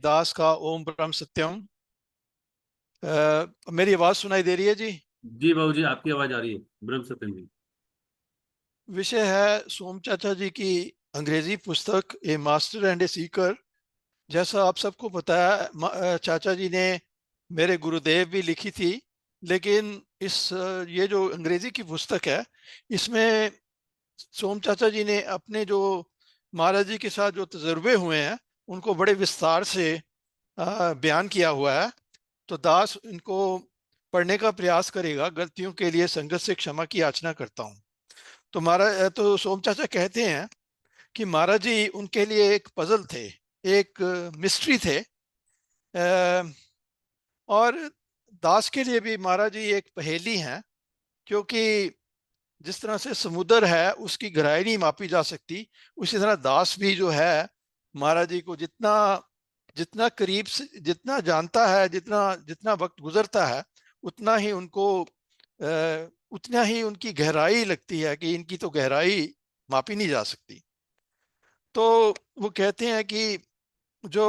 दास का ओम ब्रह्म सत्यम। मेरी आवाज सुनाई दे रही है जी? जी बाबू जी, आपकी आवाज आ रही है। ब्रह्म सत्यम जी। विषय है सोम चाचा जी की अंग्रेजी पुस्तक ए मास्टर एंड ए सीकर। जैसा आप सबको पता है, चाचा जी ने मेरे गुरुदेव भी लिखी थी। लेकिन ये जो अंग्रेजी की पुस्तक है, इसमें सोम चाचा जी ने अपने जो महाराज जी के साथ जो तजुर्बे हुए हैं उनको बड़े विस्तार से बयान किया हुआ है। तो दास इनको पढ़ने का प्रयास करेगा। गलतियों के लिए संगत से क्षमा की याचना करता हूँ। तो महाराज, तो सोम चाचा कहते हैं कि महाराज जी उनके लिए एक पजल थे, एक मिस्ट्री थे। और दास के लिए भी महाराज जी एक पहेली हैं। क्योंकि जिस तरह से समुद्र है उसकी गहराई नहीं मापी जा सकती, उसी तरह दास भी जो है महाराज जी को जितना जितना करीब से जितना जानता है, जितना जितना वक्त गुजरता है, उतना ही उनको उतना ही उनकी गहराई लगती है कि इनकी तो गहराई मापी नहीं जा सकती। तो वो कहते हैं कि जो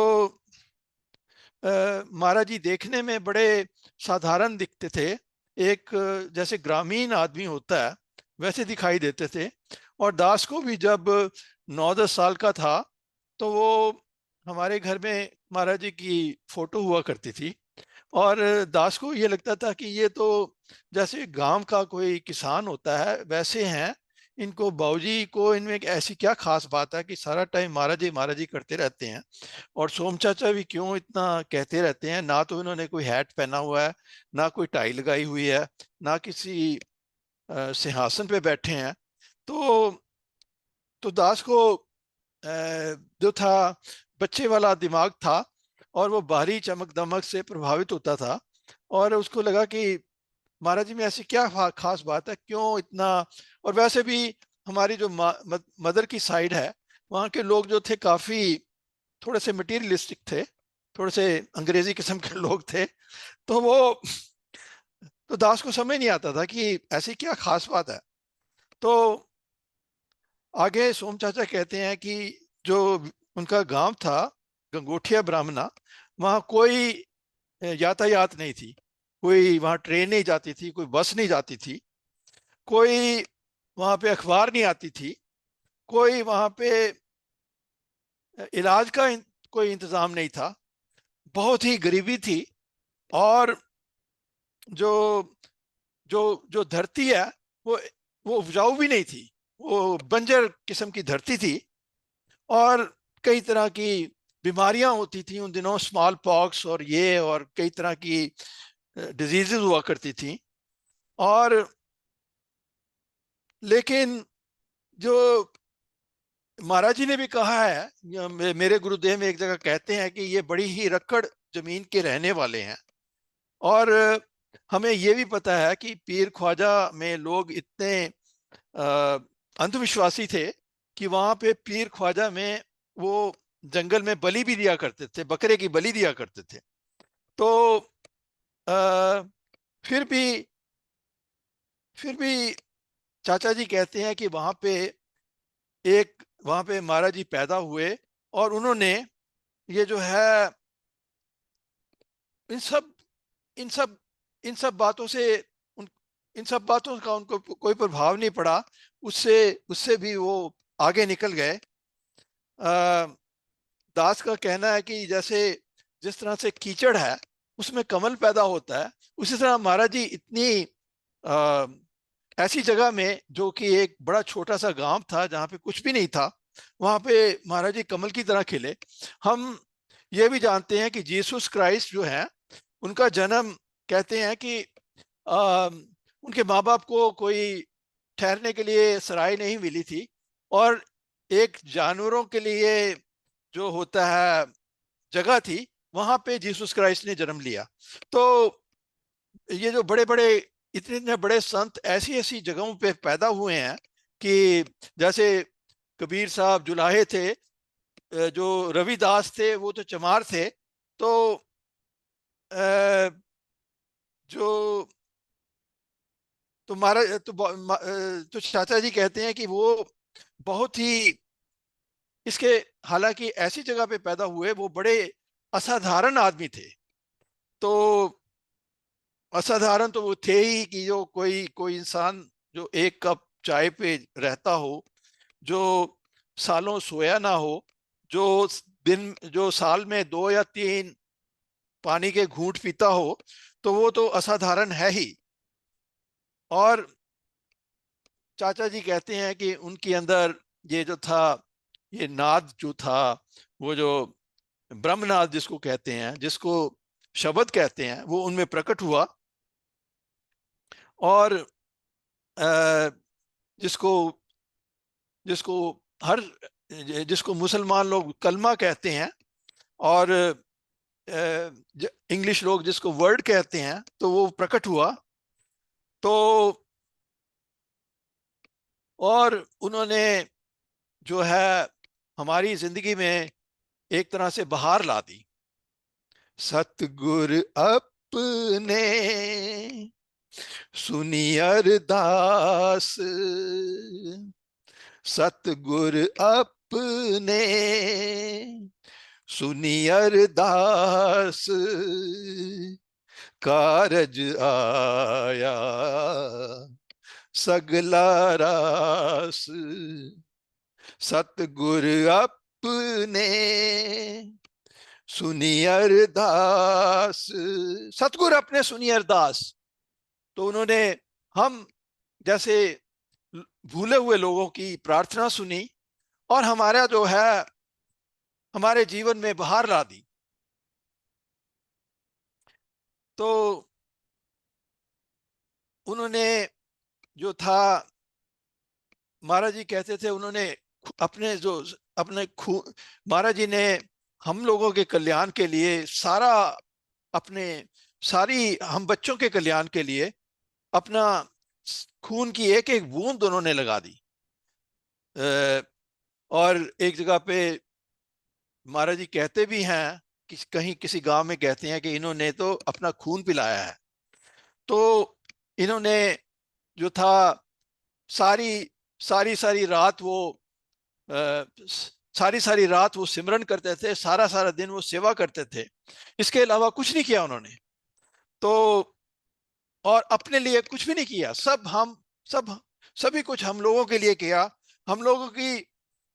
महाराज जी देखने में बड़े साधारण दिखते थे, एक जैसे ग्रामीण आदमी होता है वैसे दिखाई देते थे। और दास को भी जब 9-10 साल का था तो वो हमारे घर में महाराज जी की फोटो हुआ करती थी। और दास को ये लगता था कि ये तो जैसे गांव का कोई किसान होता है वैसे हैं। इनको बाबूजी को इनमें एक ऐसी क्या खास बात है कि सारा टाइम महाराज जी करते रहते हैं। और सोम चाचा भी क्यों इतना कहते रहते हैं? ना तो इन्होंने कोई हैट पहना हुआ है, ना कोई टाई लगाई हुई है, ना किसी सिंहासन पे बैठे हैं। तो दास को जो था, बच्चे वाला दिमाग था और वो बाहरी चमक दमक से प्रभावित होता था। और उसको लगा कि महाराज जी में ऐसी क्या खास बात है, क्यों इतना। और वैसे भी हमारी जो मदर की साइड है, वहाँ के लोग जो थे काफी थोड़े से मटीरियलिस्टिक थे, थोड़े से अंग्रेजी किस्म के लोग थे। तो वो तो दास को समझ नहीं आता था कि ऐसी क्या खास बात है। तो आगे सोम चाचा कहते हैं कि जो उनका गांव था गंगोठिया ब्राह्मणा, वहाँ कोई यातायात नहीं थी। कोई वहाँ ट्रेन नहीं जाती थी, कोई बस नहीं जाती थी, कोई वहाँ पे अखबार नहीं आती थी, कोई वहाँ पे इलाज का कोई इंतजाम नहीं था। बहुत ही गरीबी थी। और जो जो जो धरती है वो वो उपजाऊ भी नहीं थी, वो बंजर किस्म की धरती थी। और कई तरह की बीमारियां होती थी उन दिनों, स्मॉल पॉक्स और ये और कई तरह की डिजीजेज हुआ करती थी। और लेकिन जो महाराज जी ने भी कहा है, मेरे गुरुदेव में एक जगह कहते हैं कि ये बड़ी ही रक्कड़ जमीन के रहने वाले हैं। और हमें ये भी पता है कि पीर ख्वाजा में लोग इतने अ, अंधविश्वासी थे कि वहां पे पीर ख्वाजा में वो जंगल में बलि भी दिया करते थे, बकरे की बलि दिया करते थे। तो अ, फिर भी फिर भी चाचा जी कहते हैं कि वहां पे महाराज जी पैदा हुए। और उन्होंने ये जो है इन सब इन सब इन सब बातों से उन इन सब बातों का उनको कोई प्रभाव नहीं पड़ा। उससे उससे भी वो आगे निकल गए। अ, दास का कहना है कि जैसे जिस तरह से कीचड़ है उसमें कमल पैदा होता है, उसी तरह महाराज जी इतनी अ, ऐसी जगह में जो कि एक बड़ा छोटा सा गांव था जहाँ पे कुछ भी नहीं था, वहां पे महाराज जी कमल की तरह खिले। हम ये भी जानते हैं कि जीसस क्राइस्ट जो है उनका जन्म, कहते हैं कि उनके माँ बाप को कोई ठहरने के लिए सराय नहीं मिली थी। और एक जानवरों के लिए जो होता है जगह थी, वहां पे जीसस क्राइस्ट ने जन्म लिया। तो ये जो बड़े बड़े इतने इतने बड़े संत ऐसी ऐसी जगहों पे पैदा हुए हैं कि जैसे कबीर साहब जुलाहे थे, जो रविदास थे वो तो चमार थे। तो अ, जो तो महाराज तो चाचा जी कहते हैं कि वो बहुत ही इसके हालांकि ऐसी जगह पे पैदा हुए, वो बड़े असाधारण आदमी थे। तो असाधारण तो वो थे ही कि जो कोई कोई इंसान जो एक कप चाय पे रहता हो, जो सालों सोया ना हो, जो जो साल में 2 या 3 पानी के घूंट पीता हो, तो वो तो असाधारण है ही। और चाचा जी कहते हैं कि उनके अंदर ये जो था, ये नाद जो था, वो जो ब्रह्मनाद जिसको कहते हैं, जिसको शब्द कहते हैं, वो उनमें प्रकट हुआ। और जिसको जिसको हर जिसको मुसलमान लोग कलमा कहते हैं, और इंग्लिश लोग जिसको वर्ड कहते हैं, तो वो प्रकट हुआ। तो और उन्होंने जो है हमारी जिंदगी में एक तरह से बहार ला दी। सतगुर अपने सुनी अरदास, सतगुर अपने सुनी अरदास, कारज आया सगला रास। सतगुर अपने सुनी अरदास, सतगुर अपने सुनी अरदास। तो उन्होंने हम जैसे भूले हुए लोगों की प्रार्थना सुनी, और हमारा जो है हमारे जीवन में बहार ला दी। तो उन्होंने जो था, महाराज जी कहते थे, उन्होंने अपने जो अपने महाराज जी ने हम लोगों के कल्याण के लिए सारा अपने सारी हम बच्चों के कल्याण के लिए अपना खून की एक एक बूंद उन्होंने लगा दी। और एक जगह पे महाराज जी कहते भी हैं कि कहीं किसी गांव में कहते हैं कि इन्होंने तो अपना खून पिलाया है। तो इन्होंने जो था सारी सारी सारी रात वो सारी सारी रात वो सिमरन करते थे, सारा सारा दिन वो सेवा करते थे। इसके अलावा कुछ नहीं किया उन्होंने। तो और अपने लिए कुछ भी नहीं किया। सब सभी कुछ हम लोगों के लिए किया। हम लोगों की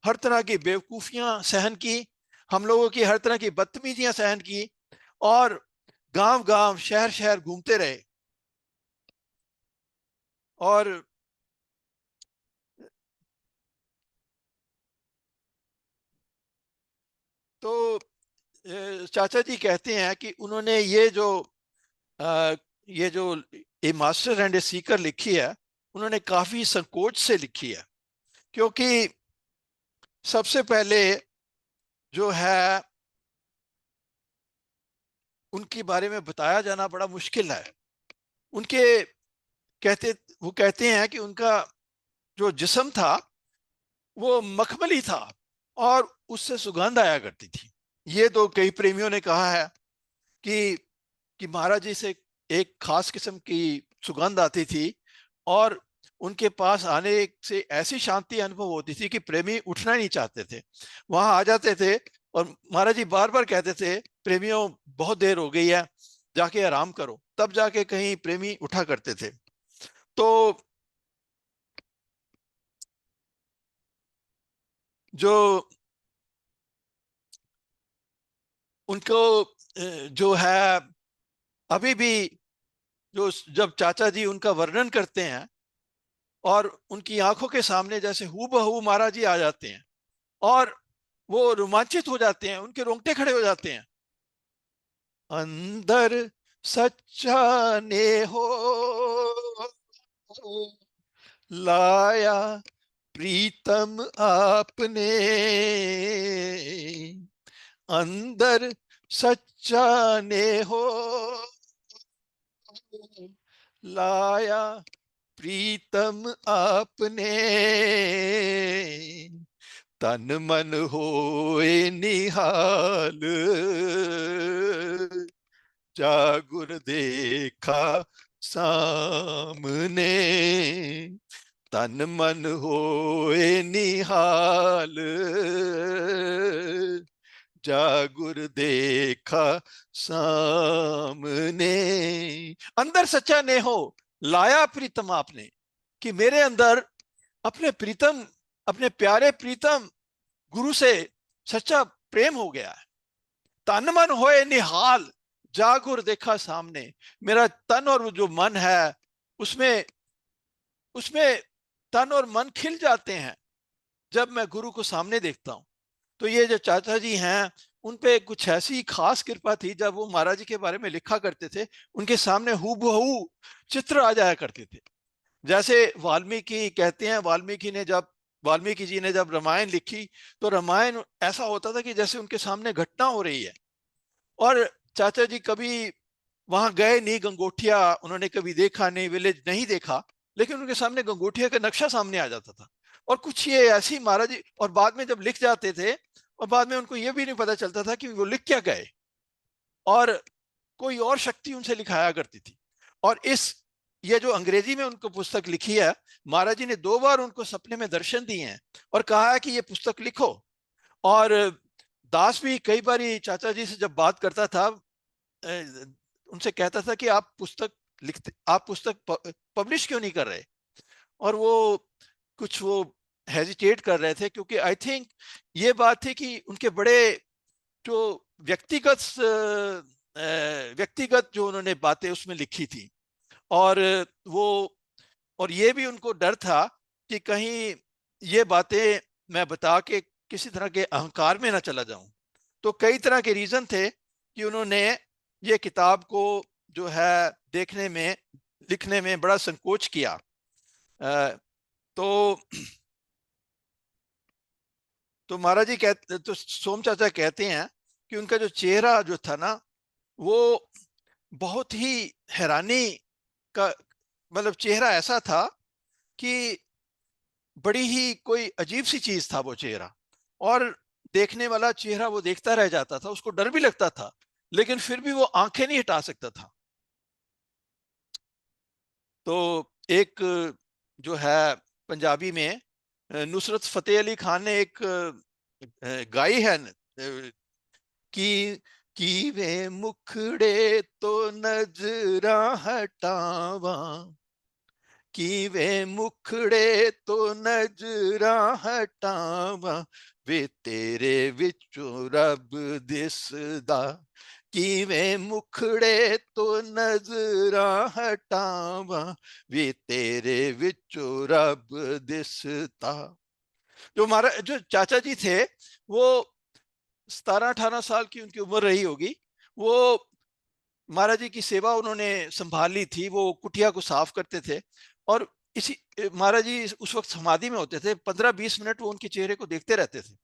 हर तरह की बेवकूफियां सहन की, हम लोगों की हर तरह की बदतमीजियां सहन की, और गांव गांव शहर शहर घूमते रहे। और तो चाचा जी कहते हैं कि उन्होंने ये जो ए मास्टर एंड ए सीकर लिखी है, उन्होंने काफी संकोच से लिखी है। क्योंकि सबसे पहले जो है उनके बारे में बताया जाना बड़ा मुश्किल है। उनके कहते वो कहते हैं कि उनका जो जिस्म था वो मखमली था, और उससे सुगंध आया करती थी। ये तो कई प्रेमियों ने कहा है कि महाराज जी से एक खास किस्म की सुगंध आती थी, और उनके पास आने से ऐसी शांति अनुभव होती थी कि प्रेमी उठना ही नहीं चाहते थे। वहां आ जाते थे, और महाराज जी बार बार कहते थे, प्रेमियों बहुत देर हो गई है, जाके आराम करो। तब जाके कहीं प्रेमी उठा करते थे। तो जो उनको जो है अभी भी, जो जब चाचा जी उनका वर्णन करते हैं, और उनकी आंखों के सामने जैसे हूबहू महाराज जी आ जाते हैं, और वो रोमांचित हो जाते हैं, उनके रोंगटे खड़े हो जाते हैं। अंदर सच्चा ने हो लाया प्रीतम आपने, अंदर सच्चा ने हो लाया प्रीतम आपने, तन मन होए निहाल, जागुर देखा सामने, तन मन होए निहाल, जागुर देखा सामने, अंदर सच्चा ने हो लाया प्रीतम आपने, कि मेरे अंदर अपने प्रीतम, अपने प्यारे प्रीतम गुरु से सच्चा प्रेम हो गया है। तन मन होए निहाल जागुर देखा सामने, मेरा तन और जो मन है उसमें उसमें तन और मन खिल जाते हैं जब मैं गुरु को सामने देखता हूं। तो ये जो चाचा जी हैं उन पे कुछ ऐसी खास कृपा थी, जब वो महाराज जी के बारे में लिखा करते थे उनके सामने हूबहू चित्र आ जाया करते थे। जैसे वाल्मीकि कहते हैं, वाल्मीकि जी ने जब रामायण लिखी तो रामायण ऐसा होता था कि जैसे उनके सामने घटना हो रही है। और चाचा जी कभी वहां गए नहीं, गंगोठिया उन्होंने कभी देखा नहीं, विलेज नहीं देखा, लेकिन उनके सामने गंगोठिया का नक्शा सामने आ जाता था। और कुछ ये ऐसी महाराज जी, और बाद में जब लिख जाते थे और बाद में उनको ये भी नहीं पता चलता था कि वो लिख क्या गए, और कोई और शक्ति उनसे लिखाया करती थी। और इस ये जो अंग्रेजी में उनको पुस्तक लिखी है, महाराज जी ने 2 बार उनको सपने में दर्शन दिए हैं और कहा है कि ये पुस्तक लिखो। और दास भी कई बार चाचा जी से जब बात करता था उनसे कहता था कि आप पुस्तक पब्लिश क्यों नहीं कर रहे। और वो हेजिटेट कर रहे थे, क्योंकि आई थिंक ये बात थी कि उनके बड़े जो व्यक्तिगत जो उन्होंने बातें उसमें लिखी थी। और वो और ये भी उनको डर था कि कहीं ये बातें मैं बता के किसी तरह के अहंकार में ना चला जाऊं। तो कई तरह के रीजन थे कि उन्होंने ये किताब को जो है देखने में लिखने में बड़ा संकोच किया। तो महाराज जी कहते, तो सोम चाचा कहते हैं कि उनका जो चेहरा जो था ना, वो बहुत ही हैरानी का, मतलब चेहरा ऐसा था कि बड़ी ही कोई अजीब सी चीज था वो चेहरा। और देखने वाला चेहरा वो देखता रह जाता था, उसको डर भी लगता था, लेकिन फिर भी वो आंखें नहीं हटा सकता था। तो एक जो है पंजाबी में नुसरत फतेह अली खान ने एक गाई है कि वे मुखड़े तो नजरा हटावा, कि वे मुखड़े तो नजरा हटावा, वे तेरे विचों रब दिसदा, कि वे मुखड़े तो नजरा हटावा, वे तेरे विचों रब दिसदा। जो चाचा जी थे वो 17-18 साल की उनकी उम्र रही होगी। वो महाराज जी की सेवा उन्होंने संभाल ली थी, वो कुटिया को साफ करते थे। और इसी महाराज जी उस वक्त समाधि में होते थे, 15-20 मिनट वो उनके चेहरे को देखते रहते थे,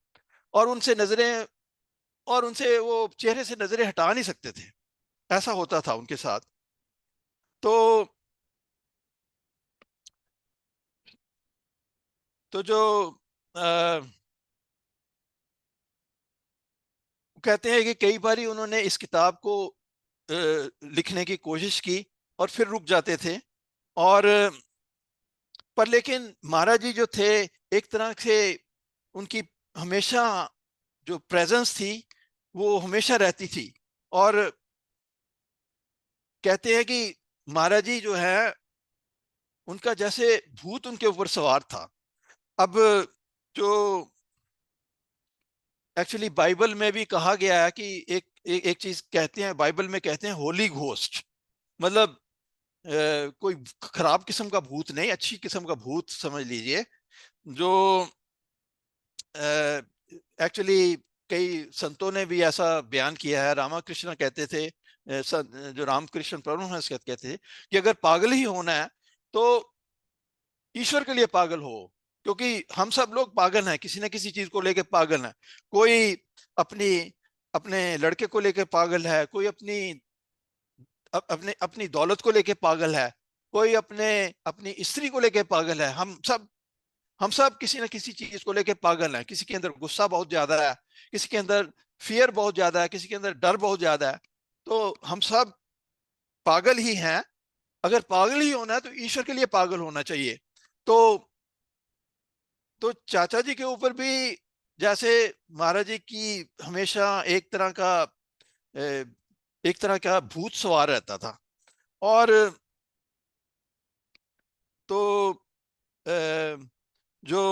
और उनसे वो चेहरे से नजरें हटा नहीं सकते थे, ऐसा होता था उनके साथ। तो जो आ, कहते हैं कि कई बार उन्होंने इस किताब को लिखने की कोशिश की और फिर रुक जाते थे। और पर लेकिन महाराज जी जो थे, एक तरह से उनकी हमेशा जो प्रेजेंस थी वो हमेशा रहती थी। और कहते हैं कि महाराज जी जो है उनका जैसे भूत उनके ऊपर सवार था। अब जो एक्चुअली बाइबल में भी कहा गया है कि एक चीज कहते हैं, बाइबल में कहते हैं होली घोस्ट, मतलब कोई खराब किस्म का भूत नहीं, अच्छी किस्म का भूत समझ लीजिए। जो एक्चुअली कई संतों ने भी ऐसा बयान किया है। रामाकृष्ण कहते थे, जो रामकृष्ण परमहंस कहते थे कि अगर पागल ही होना है तो ईश्वर के लिए पागल हो, क्योंकि हम सब लोग पागल हैं, किसी न किसी चीज को लेकर पागल हैं। कोई अपनी अपने लड़के को लेकर पागल है, कोई अपने अपनी दौलत को लेकर पागल है, कोई अपनी स्त्री को लेकर पागल है। हम सब किसी न किसी चीज को लेकर पागल हैं। किसी के अंदर गुस्सा बहुत ज्यादा है, किसी के अंदर फियर बहुत ज्यादा है, किसी के अंदर डर बहुत ज्यादा है। तो हम सब पागल ही हैं। अगर पागल ही होना है तो ईश्वर के लिए पागल होना चाहिए। तो चाचा जी के ऊपर भी जैसे महाराज जी की हमेशा एक तरह का भूत सवार रहता था। और तो जो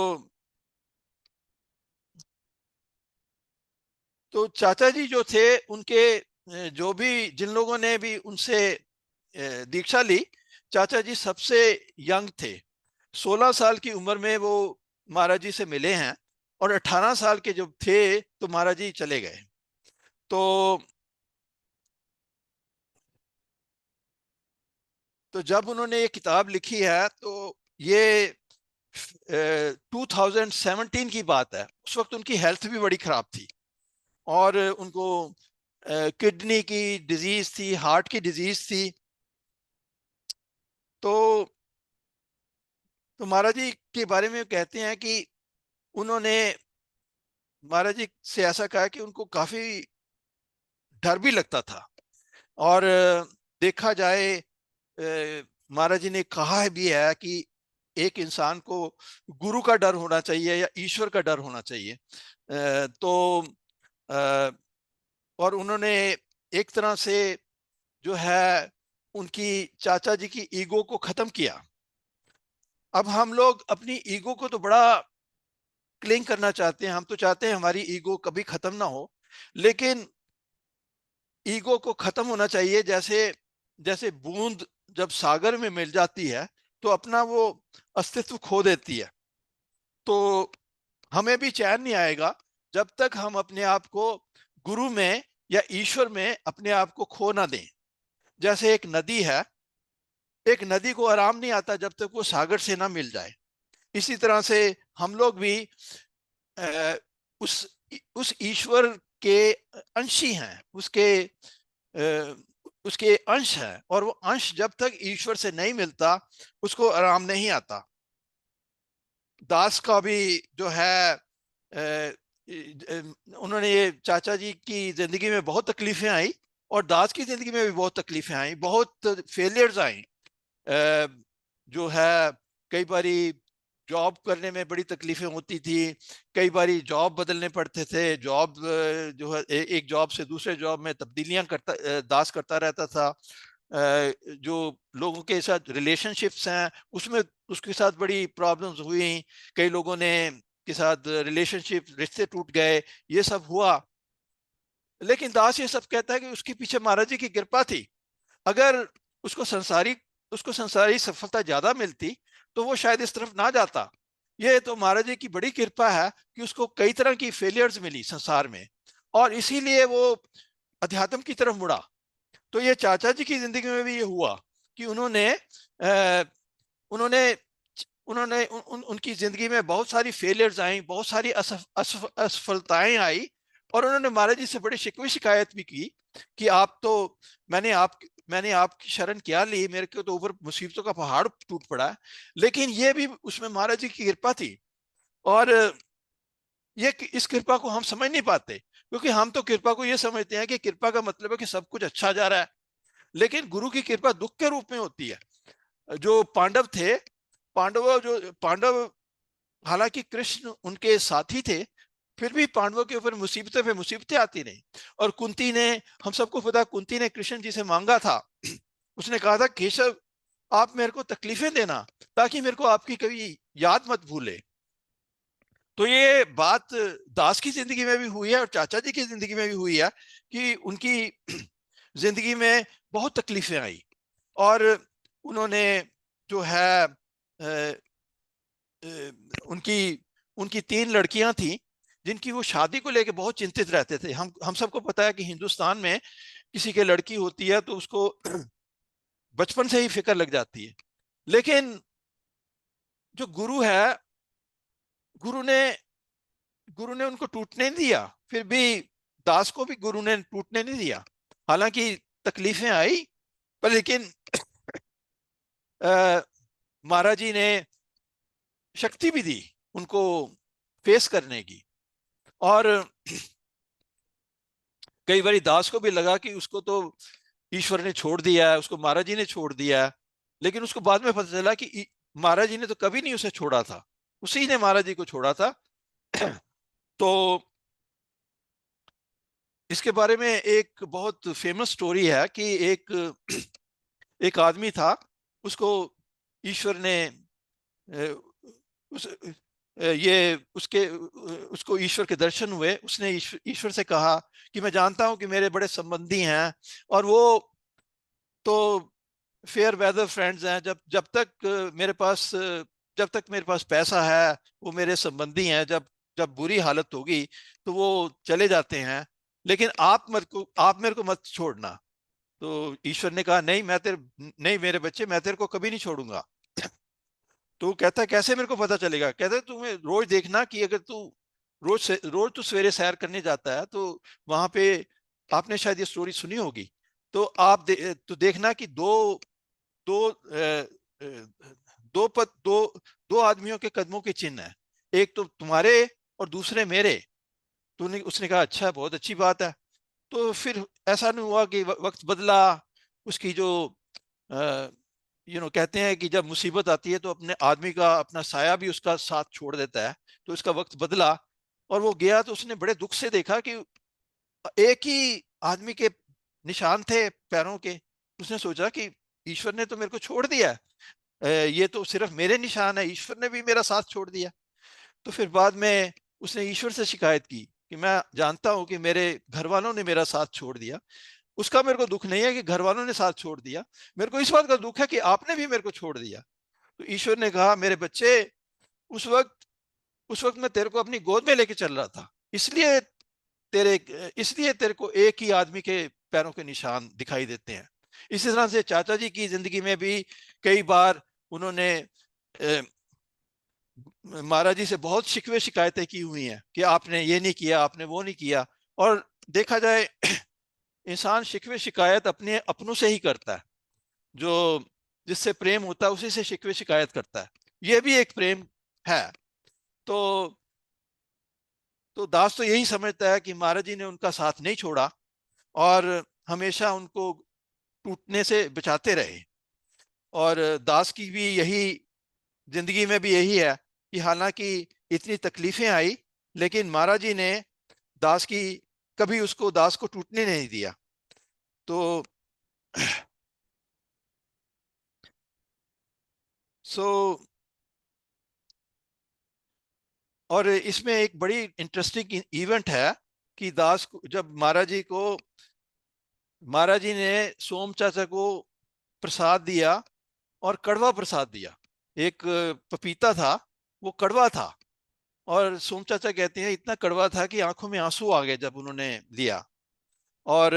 तो चाचा जी जो थे उनके जो भी जिन लोगों ने भी उनसे दीक्षा ली, चाचा जी सबसे यंग थे। 16 साल की उम्र में वो महाराज जी से मिले हैं, और 18 साल के जब थे तो महाराज जी चले गए। तो जब उन्होंने ये किताब लिखी है तो ये 2017 की बात है। उस वक्त उनकी हेल्थ भी बड़ी खराब थी, और उनको किडनी की डिजीज थी, हार्ट की डिजीज थी। तो महाराज जी के बारे में कहते हैं कि उन्होंने महाराज जी से ऐसा कहा कि उनको काफी डर भी लगता था। और देखा जाए, महाराज जी ने कहा भी है कि एक इंसान को गुरु का डर होना चाहिए या ईश्वर का डर होना चाहिए। तो और उन्होंने एक तरह से जो है उनकी चाचा जी की ईगो को खत्म किया। अब हम लोग अपनी ईगो को तो बड़ा क्लिंग करना चाहते हैं, हम तो चाहते हैं हमारी ईगो कभी खत्म ना हो। लेकिन ईगो को खत्म होना चाहिए। जैसे जैसे बूंद जब सागर में मिल जाती है तो अपना वो अस्तित्व खो देती है। तो हमें भी चैन नहीं आएगा जब तक हम अपने आप को गुरु में या ईश्वर में अपने आप को खो ना दें। जैसे एक नदी है, एक नदी को आराम नहीं आता जब तक वो सागर से ना मिल जाए। इसी तरह से हम लोग भी अ, उस ईश्वर के अंशी हैं, उसके अंश हैं, और वो अंश जब तक ईश्वर से नहीं मिलता उसको आराम नहीं आता। दास का भी जो है उन्होंने ये चाचा जी की जिंदगी में बहुत तकलीफें आई, और दास की जिंदगी में भी बहुत तकलीफें आई, बहुत फेलियर्स आई। जो है कई बारी जॉब करने में बड़ी तकलीफें होती थी, कई बारी जॉब बदलने पड़ते थे, जॉब जो है एक जॉब से दूसरे जॉब में तब्दीलियां दास करता रहता था। जो लोगों के साथ रिलेशनशिप्स हैं उसमें उसके साथ बड़ी प्रॉब्लम्स हुई। कई लोगों ने के साथ रिलेशनशिप रिश्ते टूट गए, ये सब हुआ। लेकिन दास ये सब कहता है कि उसके पीछे महाराज जी की कृपा थी। अगर उसको संसारी उसको संसारी सफलता ज्यादा मिलती तो वो शायद इस तरफ ना जाता। ये तो महाराज जी की बड़ी कृपा है कि उसको कई तरह की फेलियर्स मिली संसार में, और इसीलिए वो अध्यात्म की तरफ मुड़ा। तो ये चाचा जी की जिंदगी में भी ये हुआ कि उन्होंने उन्होंने उनकी जिंदगी में बहुत सारी फेलियर्स आई, बहुत सारी असफलताएं आई, और उन्होंने महाराज जी से बड़ी शिकवे शिकायत भी की कि आप तो मैंने आप मैंने आपकी शरण क्या ली, मेरे को तो ऊपर मुसीबतों का पहाड़ टूट पड़ा है। लेकिन ये भी उसमें महाराज जी की कृपा थी। और ये इस कृपा को हम समझ नहीं पाते, क्योंकि हम तो कृपा को ये समझते हैं कि कृपा का मतलब है कि सब कुछ अच्छा जा रहा है। लेकिन गुरु की कृपा दुख के रूप में होती है। जो पांडव थे, पांडव हालांकि कृष्ण उनके साथी थे, फिर भी पांडवों के ऊपर मुसीबतें पे मुसीबतें आती रही। और कुंती ने, हम सबको पता, कुंती ने कृष्ण जी से मांगा था, उसने कहा था केशव आप मेरे को तकलीफें देना ताकि मेरे को आपकी कभी याद मत भूले। तो ये बात दास की जिंदगी में भी हुई है और चाचा जी की जिंदगी में भी हुई है कि उनकी जिंदगी में बहुत तकलीफें आई। और उन्होंने जो है उनकी उनकी 3 लड़कियां थी जिनकी वो शादी को लेकर बहुत चिंतित रहते थे। हम सबको पता है कि हिंदुस्तान में किसी के लड़की होती है तो उसको बचपन से ही फिक्र लग जाती है। लेकिन जो गुरु है, गुरु ने गुरु ने उनको टूटने नहीं दिया। फिर भी दास को भी गुरु ने टूटने नहीं दिया। हालांकि तकलीफें आई, पर लेकिन महाराज जी ने शक्ति भी दी उनको फेस करने की। और कई बार दास को भी लगा कि उसको तो ईश्वर ने छोड़ दिया है, उसको महाराज जी ने छोड़ दिया है। लेकिन उसको बाद में पता चला कि महाराज जी ने तो कभी नहीं उसे छोड़ा था, उसी ने महाराज जी को छोड़ा था। तो इसके बारे में एक बहुत फेमस स्टोरी है कि एक आदमी था, उसको ईश्वर ने उस ये उसके उसको ईश्वर के दर्शन हुए। उसने ईश्वर से कहा कि मैं जानता हूं कि मेरे बड़े संबंधी हैं, और वो तो फेयर वेदर फ्रेंड्स हैं। जब तक मेरे पास पैसा है वो मेरे संबंधी हैं, जब जब बुरी हालत होगी तो वो चले जाते हैं, लेकिन आप मेरे को मत छोड़ना। तो ईश्वर ने कहा, नहीं मेरे बच्चे, मैं तेरे को कभी नहीं छोड़ूंगा। तो वो कहता है, कैसे मेरे को पता चलेगा? कहता है, तुम्हें रोज देखना कि अगर तू रोज तू सवेरे सैर करने जाता है तो वहां पे, आपने शायद ये स्टोरी सुनी होगी, तो तो देखना कि दो दो पद दो दो आदमियों के कदमों के चिन्ह है, एक तो तुम्हारे और दूसरे मेरे। तूने उसने कहा, अच्छा, बहुत अच्छी बात है। तो फिर ऐसा नहीं हुआ कि वक्त बदला, उसकी जो कहते हैं कि जब मुसीबत आती है तो अपने आदमी का अपना साया भी उसका साथ छोड़ देता है। तो इसका वक्त बदला और वो गया, तो उसने बड़े दुख से देखा कि एक ही आदमी के निशान थे पैरों के। उसने सोचा कि ईश्वर ने तो मेरे को छोड़ दिया है, ये तो सिर्फ मेरे निशान है, ईश्वर ने भी मेरा साथ छोड़ दिया। तो फिर बाद में उसने ईश्वर से शिकायत की कि मैं जानता हूं कि मेरे घर वालों ने मेरा साथ छोड़ दिया। उसका मेरे को दुख नहीं है कि घर वालों ने साथ छोड़ दिया, मेरे को इस बात का दुख है कि आपने भी मेरे को छोड़ दिया। तो ईश्वर ने कहा, मेरे बच्चे, उस वक्त उस वक्त मैं तेरे को अपनी गोद में लेके चल रहा था, इसलिए तेरे इसलिए तेरे को एक ही आदमी के पैरों के निशान दिखाई देते हैं। इसी तरह से चाचा जी की जिंदगी में भी कई बार उन्होंने महाराज जी से बहुत शिकवे शिकायतें की हुई हैं कि आपने ये नहीं किया, आपने वो नहीं किया। और देखा जाए, इंसान शिकवे शिकायत अपने अपनों से ही करता है। जो जिससे प्रेम होता है उसी से शिकवे शिकायत करता है। ये भी एक प्रेम है। तो दास तो यही समझता है कि महाराज जी ने उनका साथ नहीं छोड़ा और हमेशा उनको टूटने से बचाते रहे। और दास की भी यही, जिंदगी में भी यही है कि हालांकि इतनी तकलीफें आई, लेकिन महाराज जी ने दास की कभी दास को टूटने नहीं दिया। तो सो और इसमें एक बड़ी इंटरेस्टिंग इवेंट है कि जब महाराज जी ने सोम चाचा को प्रसाद दिया, और कड़वा प्रसाद दिया। एक पपीता था, वो कड़वा था। और सोम चाचा कहते हैं इतना कड़वा था कि आंखों में आंसू आ गए जब उन्होंने लिया। और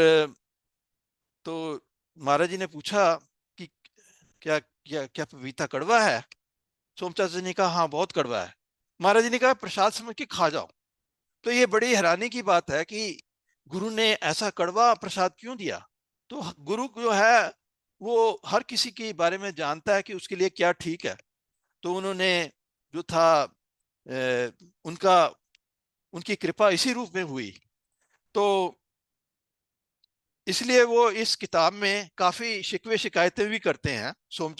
तो महाराज जी ने पूछा कि क्या क्या क्या पपीता कड़वा है? सोम चाचा ने कहा, हाँ, बहुत कड़वा है। महाराज जी ने कहा, प्रसाद समझ के खा जाओ। तो ये बड़ी हैरानी की बात है कि गुरु ने ऐसा कड़वा प्रसाद क्यों दिया। तो गुरु जो है वो हर किसी के बारे में जानता है कि उसके लिए क्या ठीक है। तो उन्होंने जो था, उनका उनकी कृपा इसी रूप में हुई। तो इसलिए वो इस किताब में काफी शिकवे शिकायतें भी करते हैं, सोम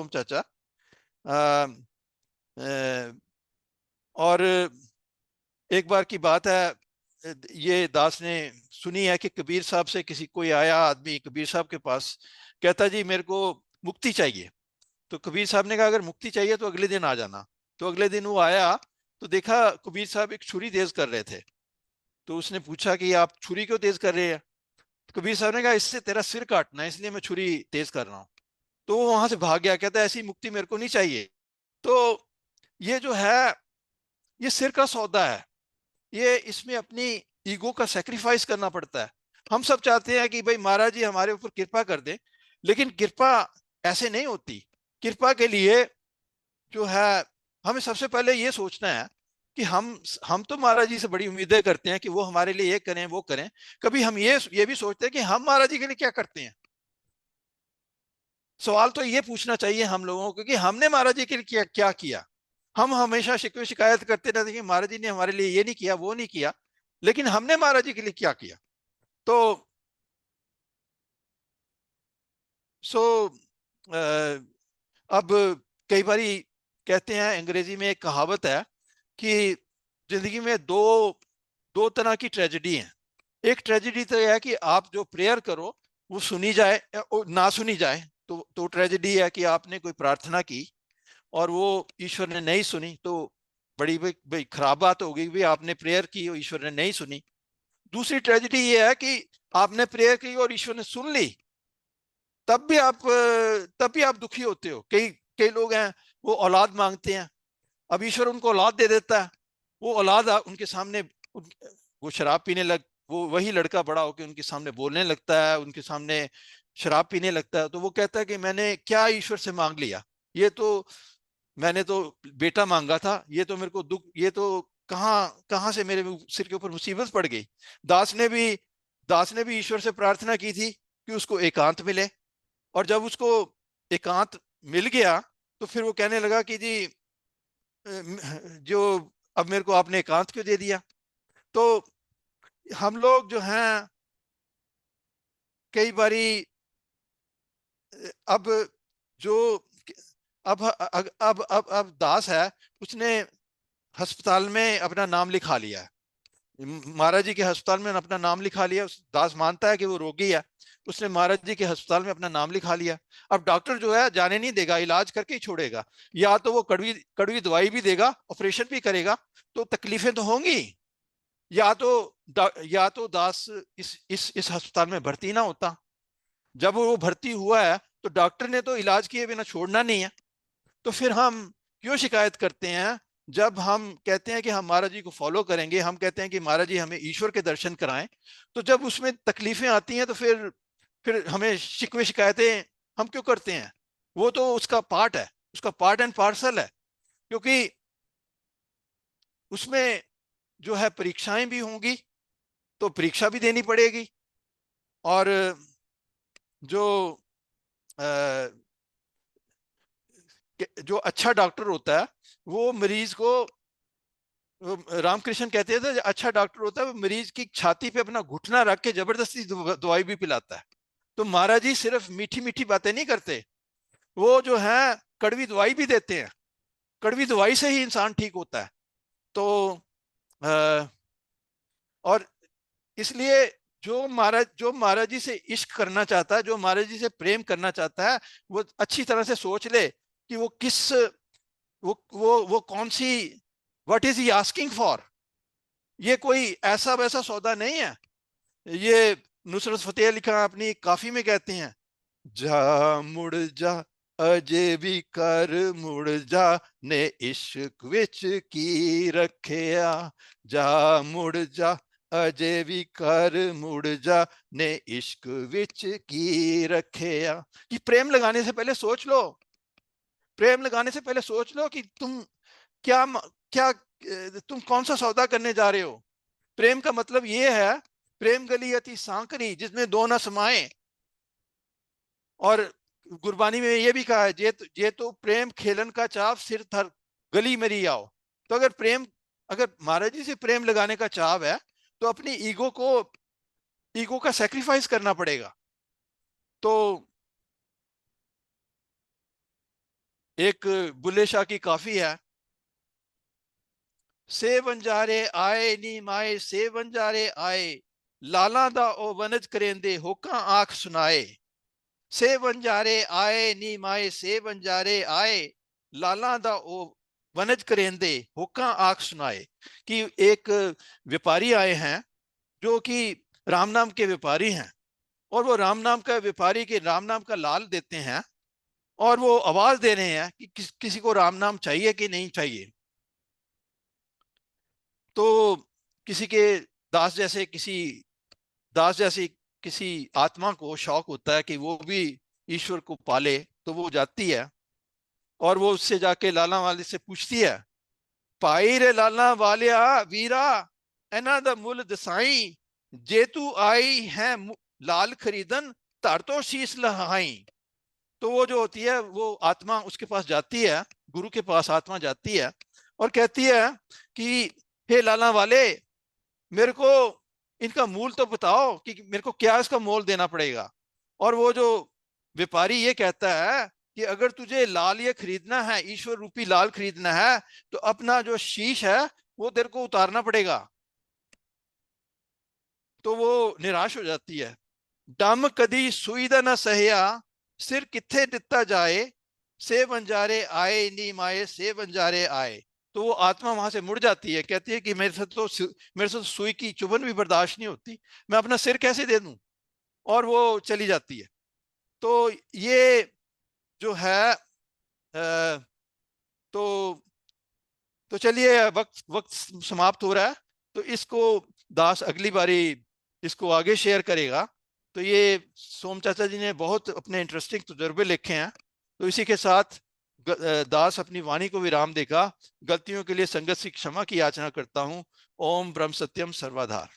चाचा। अ, अ, और एक बार की बात है, ये दास ने सुनी है कि कबीर साहब से कोई आया आदमी कबीर साहब के पास, कहता, जी मेरे को मुक्ति चाहिए। तो कबीर साहब ने कहा, अगर मुक्ति चाहिए तो अगले दिन आ जाना। तो अगले दिन वो आया, तो देखा कबीर साहब एक छुरी तेज कर रहे थे। तो उसने पूछा कि आप छुरी क्यों तेज कर रहे हैं? तो कबीर साहब ने कहा, इससे तेरा सिर काटना है, इसलिए मैं छुरी तेज कर रहा हूँ। तो वो वहां से भाग गया, कहता है, ऐसी मुक्ति मेरे को नहीं चाहिए। तो ये जो है, ये सिर का सौदा है। ये इसमें अपनी ईगो का सेक्रीफाइस करना पड़ता है। हम सब चाहते हैं कि भाई महाराज जी हमारे ऊपर कृपा कर दे, लेकिन कृपा ऐसे नहीं होती। कृपा के लिए जो है, हमें सबसे पहले ये सोचना है कि हम तो महाराज जी से बड़ी उम्मीदें करते हैं कि वो हमारे लिए ये करें वो करें। कभी हम ये भी सोचते हैं कि हम महाराज जी के लिए क्या करते हैं। सवाल तो ये पूछना चाहिए हम लोगों को कि हमने महाराज जी के लिए क्या क्या किया। हम हमेशा शिकवे शिकायत करते रहते हैं कि महाराज जी ने हमारे लिए ये नहीं किया वो नहीं किया, लेकिन हमने महाराज जी के लिए क्या किया। तो सो अब कई बारी कहते हैं, अंग्रेजी में एक कहावत है कि जिंदगी में दो दो तरह की ट्रेजेडी है। एक ट्रेजेडी तो यह है कि आप जो प्रेयर करो वो सुनी जाए ना सुनी जाए, तो ट्रेजेडी है कि आपने कोई प्रार्थना की और वो ईश्वर ने नहीं सुनी, तो बड़ी भाई खराब बात हो गई, भाई आपने प्रेयर की और ईश्वर ने नहीं सुनी। दूसरी ट्रेजेडी ये है कि आपने प्रेयर की और ईश्वर ने सुन ली, तब भी आप दुखी होते हो। कई कई लोग हैं वो औलाद मांगते हैं, अब ईश्वर उनको औलाद दे देता है, वो औलाद उनके सामने वो शराब पीने लग, वो वही लड़का बड़ा होकर उनके सामने बोलने लगता है, उनके सामने शराब पीने लगता है, तो वो कहता है कि मैंने क्या ईश्वर से मांग लिया, ये तो मैंने तो बेटा मांगा था, ये तो मेरे को दुख, ये तो कहाँ कहाँ से मेरे सिर के ऊपर मुसीबत पड़ गई। दास ने भी दास ने भी ईश्वर से प्रार्थना की थी कि उसको एकांत मिले, और जब उसको एकांत मिल गया तो फिर वो कहने लगा कि जी जो अब मेरे को आपने एकांत क्यों दे दिया। तो हम लोग जो हैं कई बारी अब जो अब दास है, उसने अस्पताल में अपना नाम लिखा लिया है, महाराज जी के अस्पताल में अपना नाम लिखा लिया, उस दास मानता है कि वो रोगी है, उसने महाराज जी के अस्पताल में अपना नाम लिखा लिया। अब डॉक्टर जो है जाने नहीं देगा, इलाज करके ही छोड़ेगा, या तो वो कड़वी कड़वी दवाई भी देगा, ऑपरेशन भी करेगा, तो तकलीफें तो होंगी, या तो या तो दास इस अस्पताल में भर्ती ना होता। जब वो भर्ती हुआ है तो डॉक्टर ने तो इलाज किए बिना छोड़ना नहीं है, तो फिर हम क्यों शिकायत करते हैं। जब हम कहते हैं कि हम महाराज जी को फॉलो करेंगे, हम कहते हैं कि महाराज जी हमें ईश्वर के दर्शन कराएं, तो जब उसमें तकलीफें आती हैं तो फिर हमें शिकवे शिकायतें हम क्यों करते हैं। वो तो उसका पार्ट है, उसका पार्ट एंड पार्सल है, क्योंकि उसमें जो है परीक्षाएं भी होंगी, तो परीक्षा भी देनी पड़ेगी, और जो जो अच्छा डॉक्टर होता है वो मरीज को, रामकृष्ण कहते थे अच्छा डॉक्टर होता है वो मरीज की छाती पे अपना घुटना रख के जबरदस्ती दवाई भी पिलाता है। तो महाराज जी सिर्फ मीठी मीठी बातें नहीं करते, वो जो है कड़वी दवाई भी देते हैं, कड़वी दवाई से ही इंसान ठीक होता है। तो आ, और इसलिए जो महाराज जी से इश्क करना चाहता है, जो महाराज जी से प्रेम करना चाहता है, वो अच्छी तरह से सोच ले कि वो किस वो कौन सी, what is he asking for. ये कोई ऐसा वैसा सौदा नहीं है। ये नुसरत फतेह अली खान अपनी काफी में कहते हैं, जा मुड़ जा अजे भी कर मुड़ जा ने इश्क विच की रखिया, जा मुड़ जा अजे भी कर मुड़ जा ने इश्क विच की रखिया। कि प्रेम लगाने से पहले सोच लो, प्रेम लगाने से पहले सोच लो कि तुम क्या क्या तुम कौन सा सौदा करने जा रहे हो। प्रेम का मतलब ये है, प्रेम गली अति सांकरी जिसमें दो न समाए, और गुरबानी में ये भी कहा है, ये तो प्रेम खेलन का चाव सिर थर गली मेरी आओ। तो अगर महाराज जी से प्रेम लगाने का चाव है तो अपनी ईगो का सेक्रीफाइस करना पड़ेगा। तो एक बुल्ले शाह की काफी है, से बंजारे आए नी माए से बंजारे आए, लाला दा ओ वनज करेंदे होका आंख सुनाए। से बंजारे आए नी माए से बंजारे आए, लाला दा ओ वनज करेंदे होका आंख सुनाए। कि एक व्यापारी आए हैं जो कि राम नाम के व्यापारी हैं, और वो राम नाम का व्यापारी के राम नाम का लाल देते हैं, और वो आवाज दे रहे हैं कि किसी को राम नाम चाहिए कि नहीं चाहिए। तो किसी के दास जैसे किसी दास जैसी किसी आत्मा को शौक होता है कि वो भी ईश्वर को पाले, तो वो जाती है और वो उससे जाके लाला वाले से पूछती है, पाई रे लाला वालिया वीरा एना द मुल दसाई, जे तू आई है लाल खरीदन तार तो शीश लहाई। तो वो जो होती है वो आत्मा उसके पास जाती है, गुरु के पास आत्मा जाती है और कहती है कि हे लाला वाले, मेरे को इनका मूल तो बताओ कि मेरे को क्या इसका मोल देना पड़ेगा। और वो जो व्यापारी ये कहता है कि अगर तुझे लाल ये खरीदना है, ईश्वर रूपी लाल खरीदना है, तो अपना जो शीश है वो तेरे को उतारना पड़ेगा। तो वो निराश हो जाती है। डम कदी सुई दा न सहया, सिर किथे दिता जाए, से बंजारे आए नी माए, से बंजारे आए। तो वो आत्मा वहां से मुड़ जाती है, कहती है कि मेरे से तो सुई की चुभन भी बर्दाश्त नहीं होती, मैं अपना सिर कैसे दे दूं, और वो चली जाती है। तो ये जो है तो चलिए, वक्त वक्त समाप्त हो रहा है, तो इसको दास अगली बारी इसको आगे शेयर करेगा। तो ये सोम चाचा जी ने बहुत अपने इंटरेस्टिंग तजुर्बे लिखे हैं। तो इसी के साथ दास अपनी वाणी को विराम देगा। गलतियों के लिए संगत से क्षमा की याचना करता हूँ। ओम ब्रह्म सत्यम सर्वाधार।